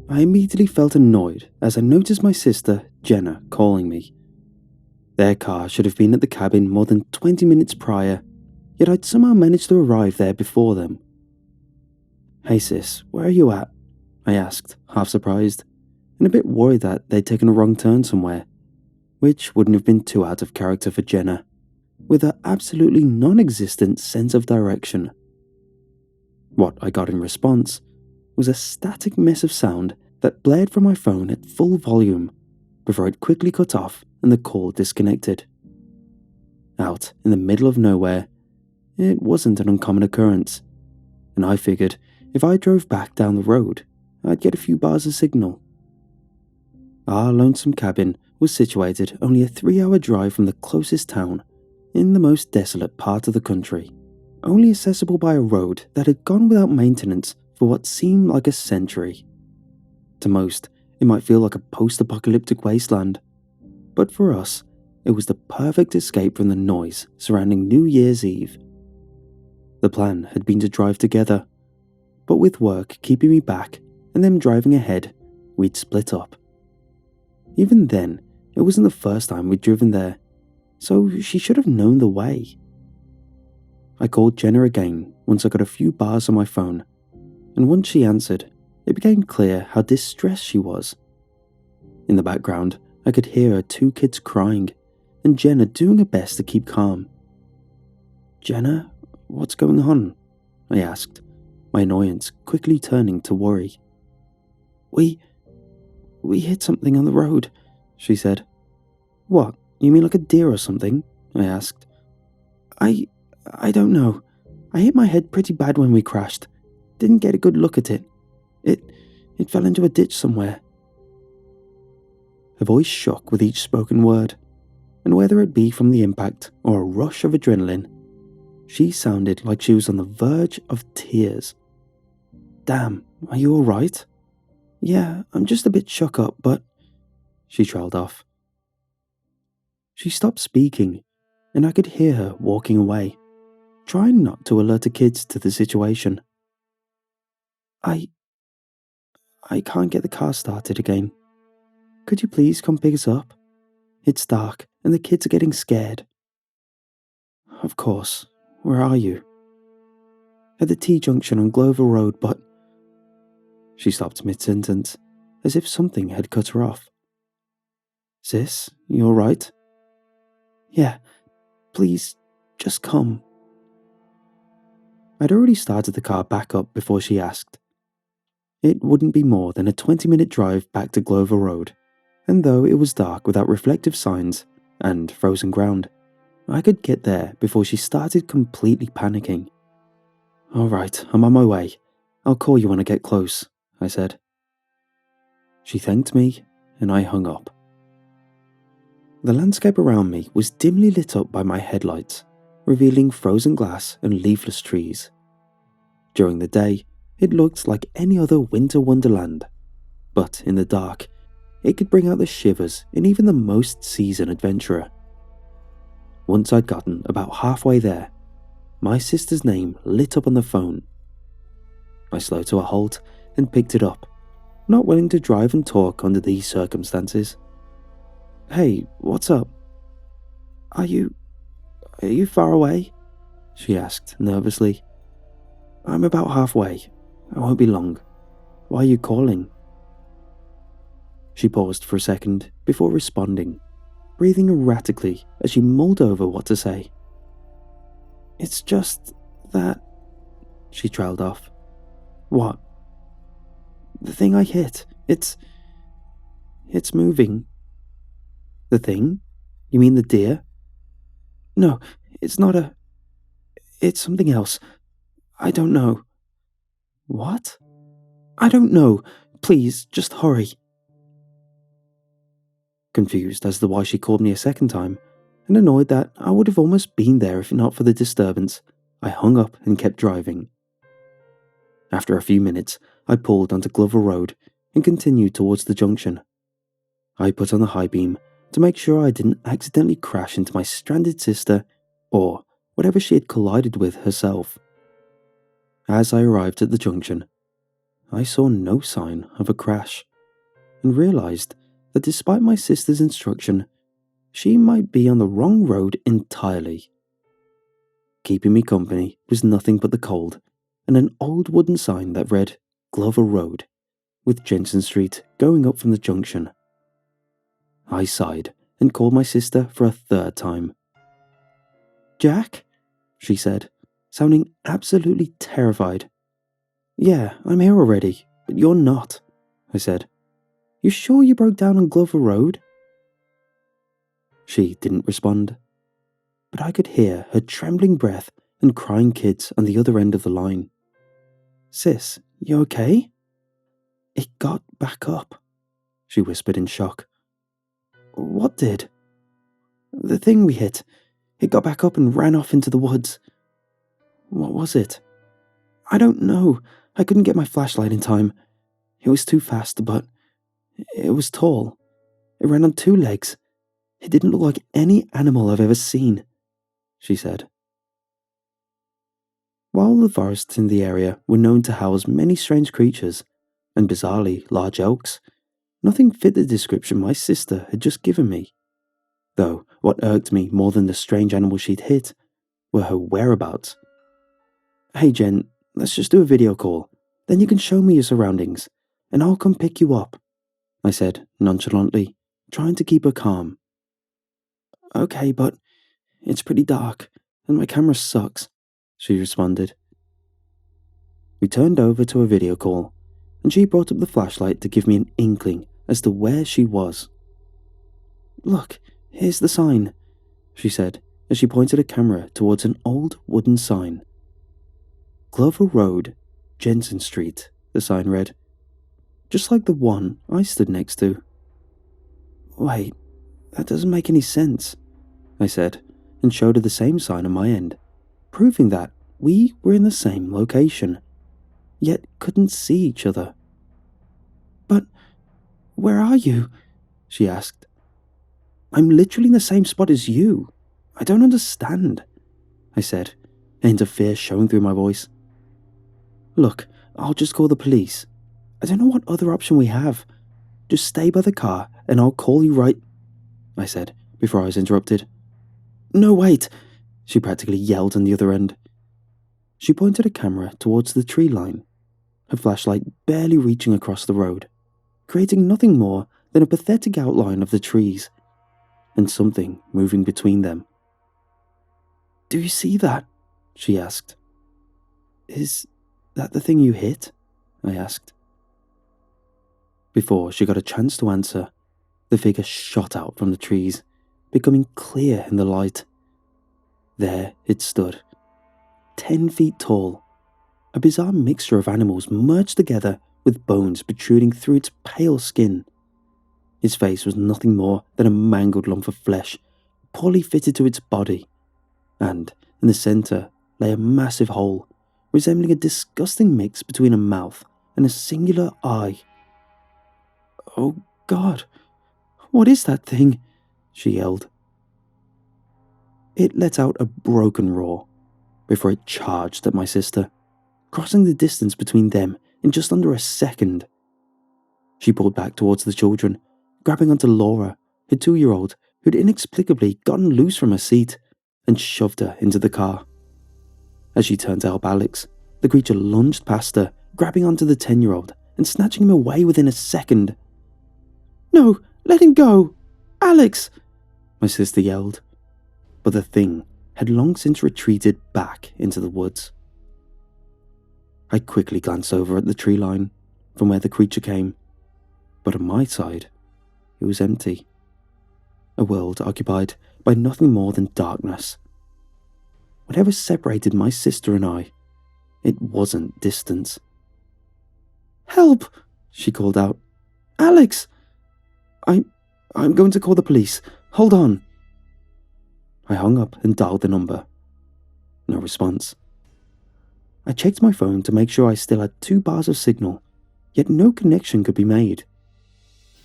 I immediately felt annoyed as I noticed my sister, Jenna, calling me. Their car should have been at the cabin more than 20 minutes prior, yet I'd somehow managed to arrive there before them. "Hey sis, where are you at?" I asked, half surprised, and a bit worried that they'd taken a wrong turn somewhere, which wouldn't have been too out of character for Jenna, with her absolutely non-existent sense of direction. What I got in response was a static mess of sound that blared from my phone at full volume before it quickly cut off and the call disconnected. Out in the middle of nowhere, it wasn't an uncommon occurrence, and I figured if I drove back down the road, I'd get a few bars of signal. Our lonesome cabin was situated only a 3-hour drive from the closest town, in the most desolate part of the country, only accessible by a road that had gone without maintenance for what seemed like a century. To most, it might feel like a post-apocalyptic wasteland, but for us, it was the perfect escape from the noise surrounding New Year's Eve. The plan had been to drive together, but with work keeping me back and them driving ahead, we'd split up. Even then, it wasn't the first time we'd driven there, so she should have known the way. I called Jenna again once I got a few bars on my phone, and once she answered, it became clear how distressed she was. In the background, I could hear her 2 kids crying, and Jenna doing her best to keep calm. "Jenna, what's going on?" I asked, my annoyance quickly turning to worry. We hit something on the road," she said. "What, you mean like a deer or something?" I asked. I don't know. I hit my head pretty bad when we crashed. Didn't get a good look at it. It fell into a ditch somewhere." Her voice shook with each spoken word, and whether it be from the impact or a rush of adrenaline, she sounded like she was on the verge of tears. "Damn, are you alright?" "Yeah, I'm just a bit shook up, but..." she trailed off. She stopped speaking, and I could hear her walking away, trying not to alert the kids to the situation. I can't get the car started again. Could you please come pick us up? It's dark, and the kids are getting scared." "Of course. Where are you?" "At the T-junction on Glover Road, but..." She stopped mid-sentence, as if something had cut her off. "Sis, you alright?" "Yeah, please, just come." I'd already started the car back up before she asked. It wouldn't be more than a 20-minute drive back to Glover Road, and though it was dark without reflective signs and frozen ground, I could get there before she started completely panicking. "Alright, I'm on my way. I'll call you when I get close," I said. She thanked me, and I hung up. The landscape around me was dimly lit up by my headlights, revealing frozen glass and leafless trees. During the day, it looked like any other winter wonderland, but in the dark, it could bring out the shivers in even the most seasoned adventurer. Once I'd gotten about halfway there, my sister's name lit up on the phone. I slowed to a halt and picked it up, not willing to drive and talk under these circumstances. "Hey, what's up?" Are you far away?" she asked nervously. "I'm about halfway. I won't be long. Why are you calling?" She paused for a second before responding, breathing erratically as she mulled over what to say. "It's just that..." she trailed off. "What?" "The thing I hit. It's moving." "The thing? You mean the deer?" "No, it's not a... it's something else. I don't know." "What?" "I don't know. Please, just hurry." Confused as to why she called me a second time, and annoyed that I would have almost been there if not for the disturbance, I hung up and kept driving. After a few minutes, I pulled onto Glover Road and continued towards the junction. I put on the high beam to make sure I didn't accidentally crash into my stranded sister or whatever she had collided with herself. As I arrived at the junction, I saw no sign of a crash and realised that despite my sister's instruction, she might be on the wrong road entirely. Keeping me company was nothing but the cold and an old wooden sign that read Glover Road, with Jensen Street going up from the junction. I sighed and called my sister for a third time. "Jack?" she said, sounding absolutely terrified. "Yeah, I'm here already, but you're not," I said. "You sure you broke down on Glover Road?" She didn't respond, but I could hear her trembling breath and crying kids on the other end of the line. "Sis, you okay?" "It got back up," she whispered in shock. "What did?" "The thing we hit. It got back up and ran off into the woods." "What was it?" "I don't know. I couldn't get my flashlight in time. It was too fast, but it was tall. It ran on 2 legs. It didn't look like any animal I've ever seen," she said. While the forests in the area were known to house many strange creatures, and bizarrely large elks, nothing fit the description my sister had just given me. Though what irked me more than the strange animal she'd hit were her whereabouts. "Hey Jen, let's just do a video call, then you can show me your surroundings, and I'll come pick you up," I said nonchalantly, trying to keep her calm. "Okay, but it's pretty dark, and my camera sucks," she responded. We turned over to a video call, and she brought up the flashlight to give me an inkling as to where she was. "Look, here's the sign," she said as she pointed a camera towards an old wooden sign. "Glover Road, Jensen Street," the sign read, just like the one I stood next to. "Wait, that doesn't make any sense," I said, and showed her the same sign on my end, proving that we were in the same location, yet couldn't see each other. "But where are you?" she asked. "I'm literally in the same spot as you. I don't understand," I said, a hint of fear showing through my voice. "Look, I'll just call the police. I don't know what other option we have. Just stay by the car and I'll call you right," I said before I was interrupted. "No, wait," she practically yelled on the other end. She pointed a camera towards the tree line, her flashlight barely reaching across the road, creating nothing more than a pathetic outline of the trees, and something moving between them. "Do you see that?" she asked. "Is that the thing you hit?" I asked. Before she got a chance to answer, the figure shot out from the trees, becoming clear in the light. There it stood, 10 feet tall, a bizarre mixture of animals merged together with bones protruding through its pale skin. His face was nothing more than a mangled lump of flesh, poorly fitted to its body, and in the centre lay a massive hole, resembling a disgusting mix between a mouth and a singular eye. "Oh God, what is that thing?" she yelled. It let out a broken roar before it charged at my sister, crossing the distance between them in just under a second. She pulled back towards the children, grabbing onto Laura, her 2-year-old, who'd inexplicably gotten loose from her seat, and shoved her into the car. As she turned to help Alex, the creature lunged past her, grabbing onto the 10-year-old and snatching him away within a second. "No, let him go! Alex!" my sister yelled. But the thing had long since retreated back into the woods. I quickly glanced over at the tree line from where the creature came, but on my side, it was empty. A world occupied by nothing more than darkness. Whatever separated my sister and I, it wasn't distance. "Help!" she called out. "Alex!" I'm going to call the police. Hold on." I hung up and dialed the number. No response. I checked my phone to make sure I still had 2 bars of signal, yet no connection could be made.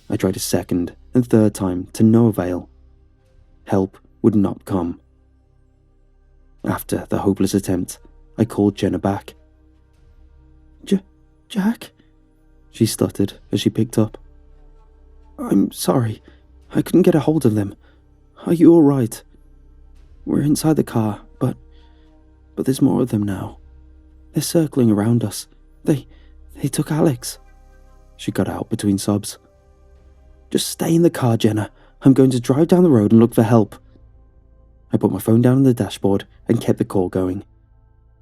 I tried a second and third time to no avail. Help would not come. After the hopeless attempt, I called Jenna back. Jack?" she stuttered as she picked up. I'm sorry, I couldn't get a hold of them. Are you alright? We're inside the car, but there's more of them now. They're circling around us. They took Alex. She got out between sobs. Just stay in the car, Jenna. I'm going to drive down the road and look for help. I put my phone down on the dashboard and kept the call going,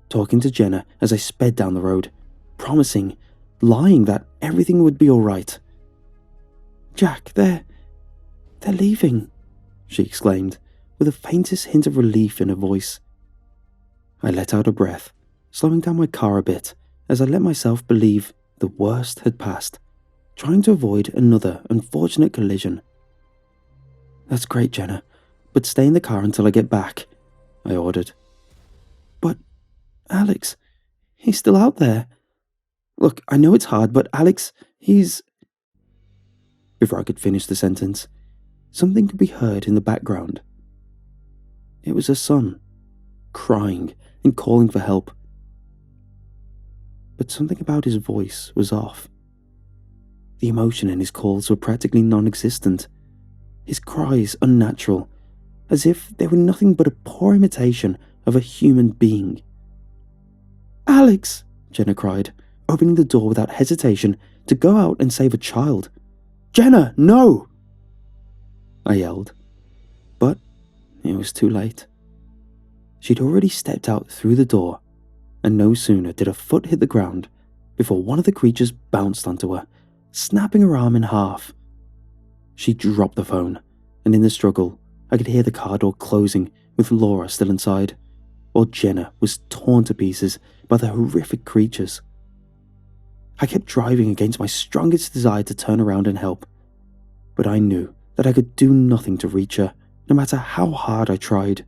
talking to Jenna as I sped down the road, promising, lying that everything would be alright. Jack, they're leaving, she exclaimed, with the faintest hint of relief in her voice. I let out a breath, slowing down my car a bit as I let myself believe the worst had passed, trying to avoid another unfortunate collision. That's great, Jenna, but stay in the car until I get back, I ordered. But Alex, he's still out there. Look, I know it's hard, but Alex, he's... Before I could finish the sentence, something could be heard in the background. It was her son, crying and calling for help. But something about his voice was off. The emotion in his calls were practically non-existent, his cries unnatural, as if they were nothing but a poor imitation of a human being. Alex, Jenna cried, opening the door without hesitation to go out and save a child. Jenna, no! I yelled, but it was too late. She'd already stepped out through the door, and no sooner did her foot hit the ground before one of the creatures bounced onto her, snapping her arm in half. She dropped the phone, and in the struggle, I could hear the car door closing with Laura still inside, while Jenna was torn to pieces by the horrific creatures. I kept driving against my strongest desire to turn around and help, but I knew that I could do nothing to reach her, no matter how hard I tried.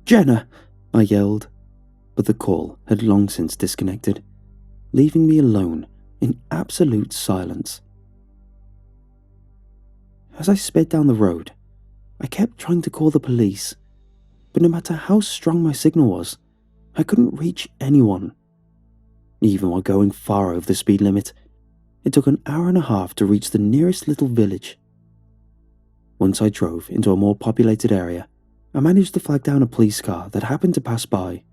Jenna, I yelled, but the call had long since disconnected, leaving me alone in absolute silence. As I sped down the road, I kept trying to call the police, but no matter how strong my signal was, I couldn't reach anyone. Even while going far over the speed limit, it took an hour and a half to reach the nearest little village. Once I drove into a more populated area, I managed to flag down a police car that happened to pass by.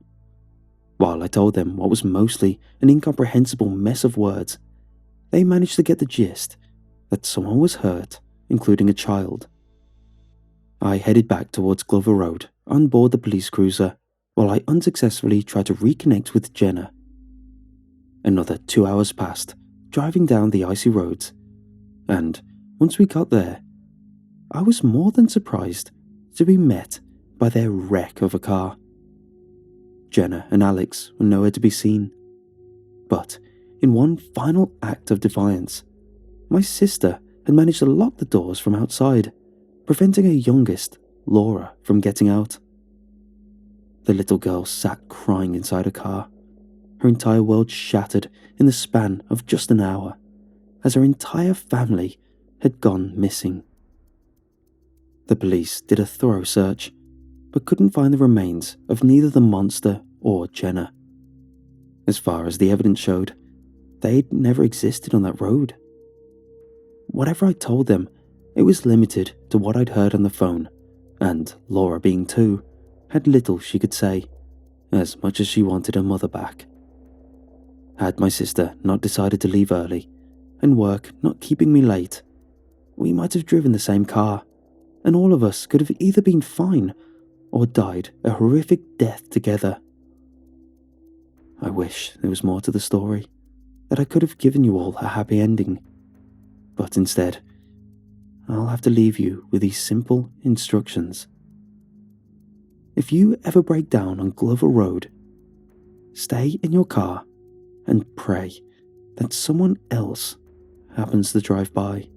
While I told them what was mostly an incomprehensible mess of words, they managed to get the gist that someone was hurt, including a child. I headed back towards Glover Road on board the police cruiser while I unsuccessfully tried to reconnect with Jenna. Another 2 hours passed, driving down the icy roads, and once we got there, I was more than surprised to be met by their wreck of a car. Jenna and Alex were nowhere to be seen, but in one final act of defiance, my sister had managed to lock the doors from outside, preventing her youngest, Laura, from getting out. The little girl sat crying inside her car, her entire world shattered in the span of just an hour, as her entire family had gone missing. The police did a thorough search, but couldn't find the remains of neither the monster or Jenna. As far as the evidence showed, they'd never existed on that road. Whatever I told them, it was limited to what I'd heard on the phone, and Laura, being 2, had little she could say, as much as she wanted her mother back. Had my sister not decided to leave early, and work not keeping me late, we might have driven the same car, and all of us could have either been fine or died a horrific death together. I wish there was more to the story, that I could have given you all a happy ending, but instead, I'll have to leave you with these simple instructions. If you ever break down on Glover Road, stay in your car and pray that someone else happens to drive by.